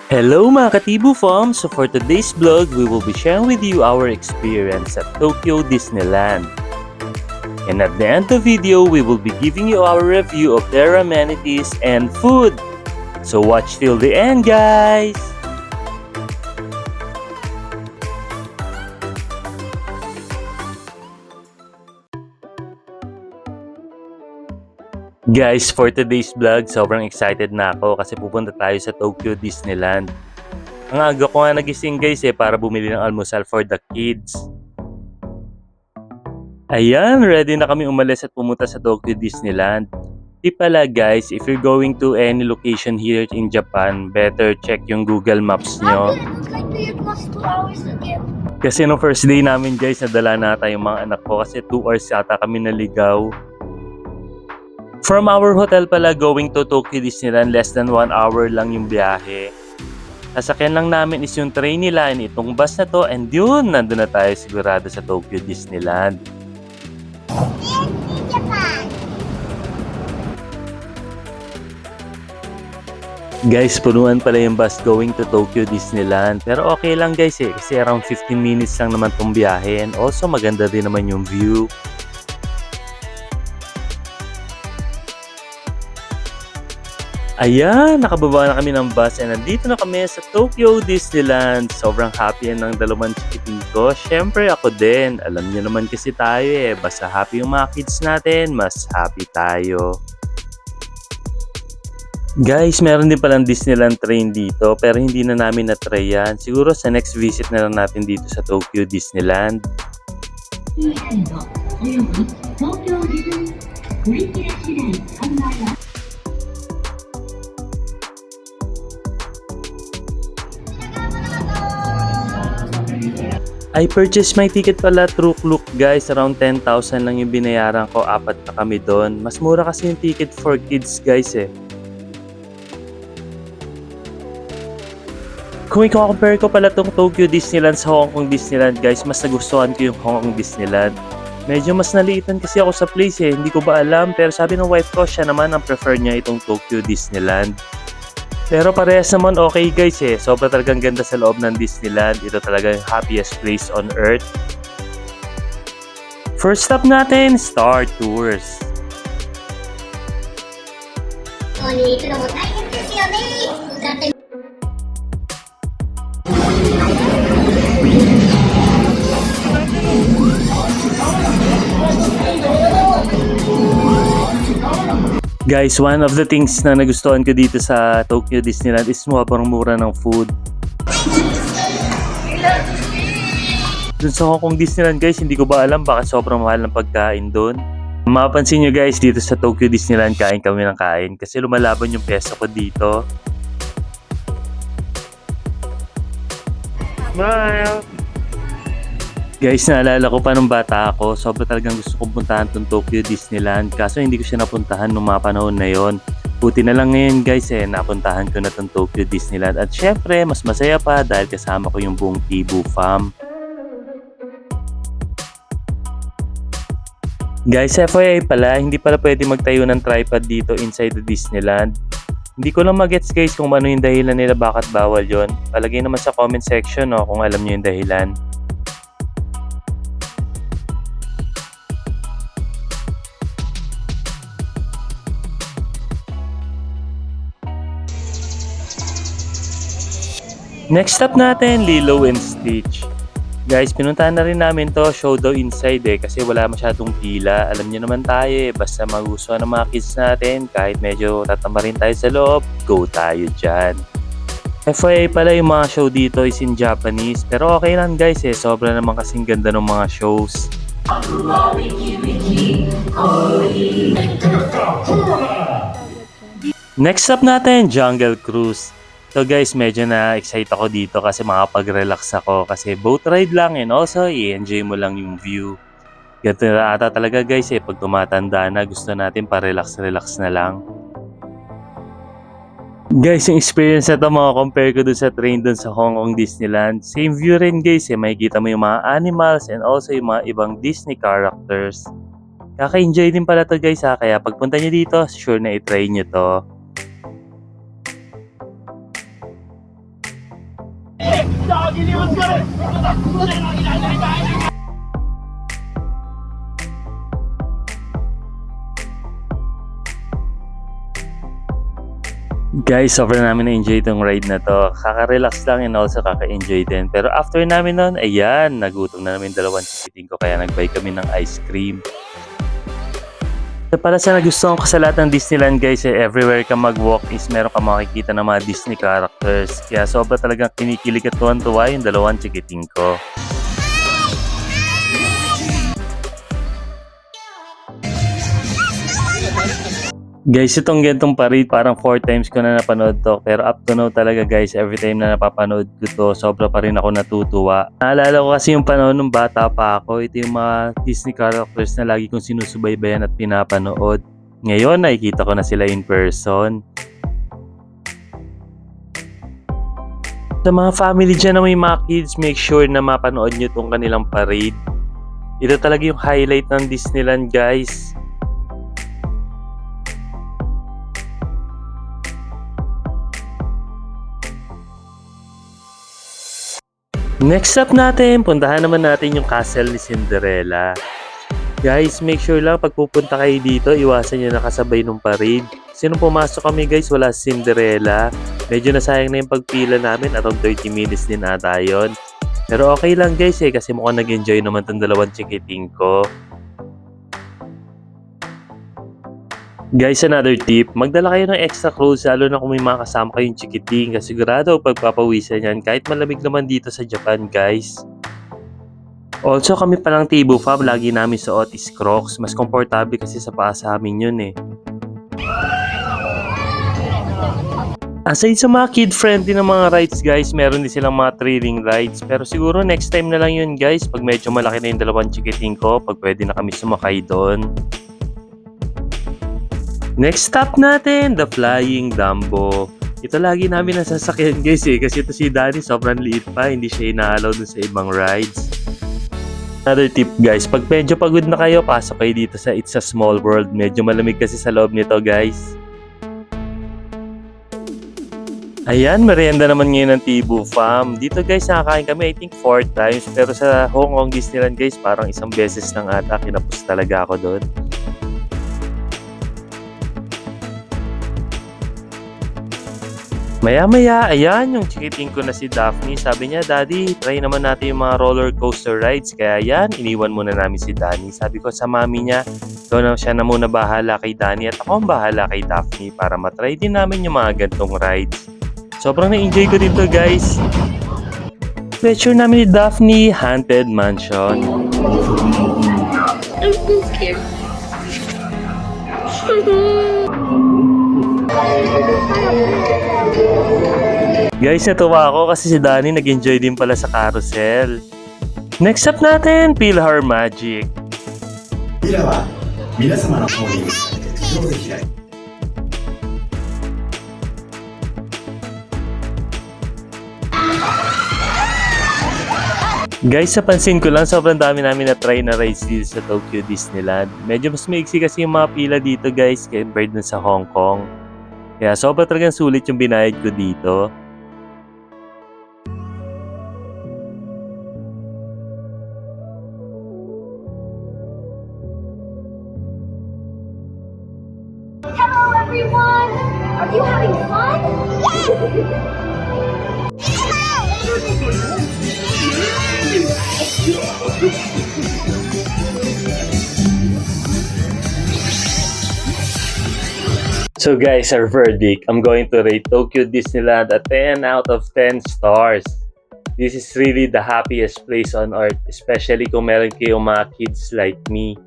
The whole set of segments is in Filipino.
Hello mga Katibu Fam! So for today's vlog, we will be sharing with you our experience at Tokyo Disneyland. And at the end of the video, we will be giving you our review of their amenities and food. So watch till the end, guys! Guys, for today's vlog, sobrang excited na ako kasi pupunta tayo sa Tokyo Disneyland. Ang aga ko nga nagising guys para bumili ng almusal for the kids. Ayan, ready na kami umalis at pumunta sa Tokyo Disneyland. Di pala guys, if you're going to any location here in Japan, better check yung Google Maps nyo. Kasi no first day namin guys, nadala na tayo yung mga anak ko kasi 2 hours yata kami naligaw. From our hotel pala going to Tokyo Disneyland, less than 1 hour lang yung biyahe. Sasakyan lang namin is yung train nila and itong bus na to, and yun, nandun na tayo sigurado sa Tokyo Disneyland. Guys, punuan pala yung bus going to Tokyo Disneyland. Pero okay lang guys kasi around 15 minutes lang naman tong biyahe and also maganda din naman yung view. Ayan, nakababa na kami ng bus and nandito na kami sa Tokyo Disneyland. Sobrang happy ng dalawang chikiting ko. Siyempre ako din. Alam niyo naman kasi tayo basta happy yung mga kids natin, mas happy tayo. Guys, meron din palang Disneyland train dito pero hindi na namin na-try yan. Siguro sa next visit na lang natin dito sa Tokyo Disneyland. I purchased my ticket pala through Klook guys. Around 10,000 lang yung binayaran ko. 4 na kami doon. Mas mura kasi yung ticket for kids guys Kung i-compare ko pala tong Tokyo Disneyland sa Hong Kong Disneyland guys, mas nagustuhan ko yung Hong Kong Disneyland. Medyo mas naliitan kasi ako sa place Hindi ko ba alam pero sabi ng wife ko siya naman ang prefer niya itong Tokyo Disneyland. Pero parehas naman okay guys Sobra talagang ganda sa loob ng Disneyland. Ito talaga yung happiest place on earth. First stop natin, Star Tours. Guys, one of the things na nagustuhan ko dito sa Tokyo Disneyland is sobrang mura ng food. Dun sa Hong Kong Disneyland guys, hindi ko ba alam baka sobrang mahal ng pagkain dun. Mapapansin nyo guys, dito sa Tokyo Disneyland kain kami ng kain kasi lumalaban yung peso ko dito. Smile! Guys, naalala ko pa nung bata ako, sobrang talagang gusto kong puntahan tong Tokyo Disneyland kaso hindi ko siya napuntahan nung mga panahon na yon. Buti na lang ngayon guys napuntahan ko na tong Tokyo Disneyland at syempre mas masaya pa dahil kasama ko yung buong Tibu Fam. Guys, FYI pala, hindi pala pwede magtayo ng tripod dito inside the Disneyland. Hindi ko lang magets guys kung ano yung dahilan nila bakit bawal yon. Palagay naman sa comment section kung alam nyo yung dahilan. Next stop natin, Lilo and Stitch. Guys, pinuntahan na rin namin to, show daw inside kasi wala masyadong pila. Alam niyo naman tayo basta magustuhan ng mga kids natin, kahit medyo tatamba rin tayo sa loob, go tayo dyan. FYI pala yung mga show dito is in Japanese, pero okay lang guys sobra naman kasing ganda ng mga shows. Next stop natin, Jungle Cruise. So guys, medyo na-excite ako dito kasi makapag-relax ako kasi boat ride lang and also i-enjoy mo lang yung view. Ganito na ata talaga guys pag tumatanda na gusto natin pa-relax-relax na lang. Guys, yung experience na ito compare ko dun sa train dun sa Hong Kong Disneyland. Same view rin guys makikita mo yung mga animals and also yung mga ibang Disney characters. Kaka-enjoy din pala to guys kaya pagpunta nyo dito, sure na i-try nyo to. Guys, sobrang namin na-enjoy itong ride na to. Kaka-relax lang and also kaka-enjoy din. Pero after namin nun, ayan, nagutom na namin dalawang chikiting ko kaya nag-buy kami ng ice cream. So, para sa nagustuhan ko sa lahat ng Disneyland guys, everywhere ka mag-walk is meron ka makikita ng mga Disney characters. Kaya sobra talagang kinikilig at tuwan-tuwa yung dalawang chikiting ko. Guys, itong gantong parade parang 4 times ko na napanood to. Pero up to now talaga guys, every time na napapanood ko to, sobra pa rin ako natutuwa. Naalala ko kasi yung panahon nung bata pa ako. Ito yung mga Disney characters na lagi kong sinusubaybayan at pinapanood. Ngayon, nakikita ko na sila in person. Sa mga family dyan na may mga kids, make sure na mapanood nyo itong kanilang parade. Ito talaga yung highlight ng Disneyland guys. Next up natin, puntahan naman natin yung castle ni Cinderella. Guys, make sure lang pag pupunta kayo dito, iwasan nyo nakasabay nung parade. Kasi nung pumasok kami guys, wala si Cinderella. Medyo nasayang na yung pagpila namin, around 30 minutes din ata yun. Pero okay lang guys kasi mukhang nag-enjoy naman tong dalawang chikiting ko. Guys, another tip, magdala kayo ng extra clothes lalo na kung may mga kasama kayong chikiting kasi sigurado pagpapawisan yan kahit malamig naman dito sa Japan guys. Also kami palang Tibu Fam, lagi namin suot is Crocs, mas komportable kasi sa paa sa amin yun eh. Aside sa mga kid-friendly na mga rides guys, meron din silang mga thrilling rides pero siguro next time na lang yun guys pag medyo malaki na yung dalawang chikiting ko, pag pwede na kami sumakay doon. Next stop natin, the Flying Dumbo. Ito lagi namin nasasakyan guys kasi ito si Danny sobrang liit pa, hindi siya inaalaw dun sa ibang rides. Another tip guys, pag medyo pagod na kayo, pasok kayo dito sa It's a Small World. Medyo malamig kasi sa loob nito guys. Ayan, merienda naman ngayon ng Tibu Fam. Dito guys, nakakain kami I think 4 times. Pero sa Hong Kong Disneyland guys, parang isang beses lang ata, kinapos talaga ako doon. Maya-maya, ayan yung chikiting ko na si Daphne. Sabi niya, Daddy, try naman natin yung mga roller coaster rides. Kaya yan, iniwan muna namin si Danny. Sabi ko sa mami niya, siya na muna bahala kay Danny at ako ang bahala kay Daphne para matry din namin yung mga gantong rides. Sobrang na-enjoy ko dito guys. Picture namin ni Daphne, Haunted Mansion. I'm so scared. Guys, natuwa ako kasi si Danny nag-enjoy din pala sa carousel. Next up natin, Philhar Magic. ミラは皆様の方に自動で開い Guys, sa pansin ko lang, sobrang dami namin na-try na rides dito sa Tokyo Disneyland. Medyo mas maiksi kasi yung mga pila dito guys compared dun sa Hong Kong. Kaya sobrang talagang sulit yung binayad ko dito. Hello everyone! Are you having fun? So guys, our verdict, I'm going to rate Tokyo Disneyland a 10 out of 10 stars. This is really the happiest place on earth, especially kung meron kayong mga kids like me.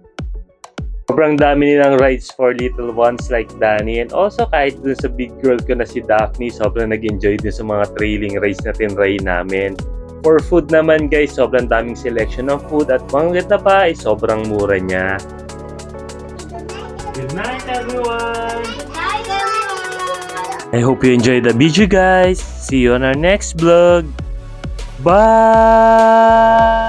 Sobrang dami nilang rides for little ones like Danny, and also kahit dun sa big girl ko na si Daphne, sobrang nag-enjoy din sa mga trailing rides na tinry namin. For food naman guys, sobrang daming selection ng food at mga pa ay sobrang mura niya. Good night everyone! Hi everyone! I hope you enjoyed the video guys. See you on our next vlog. Bye!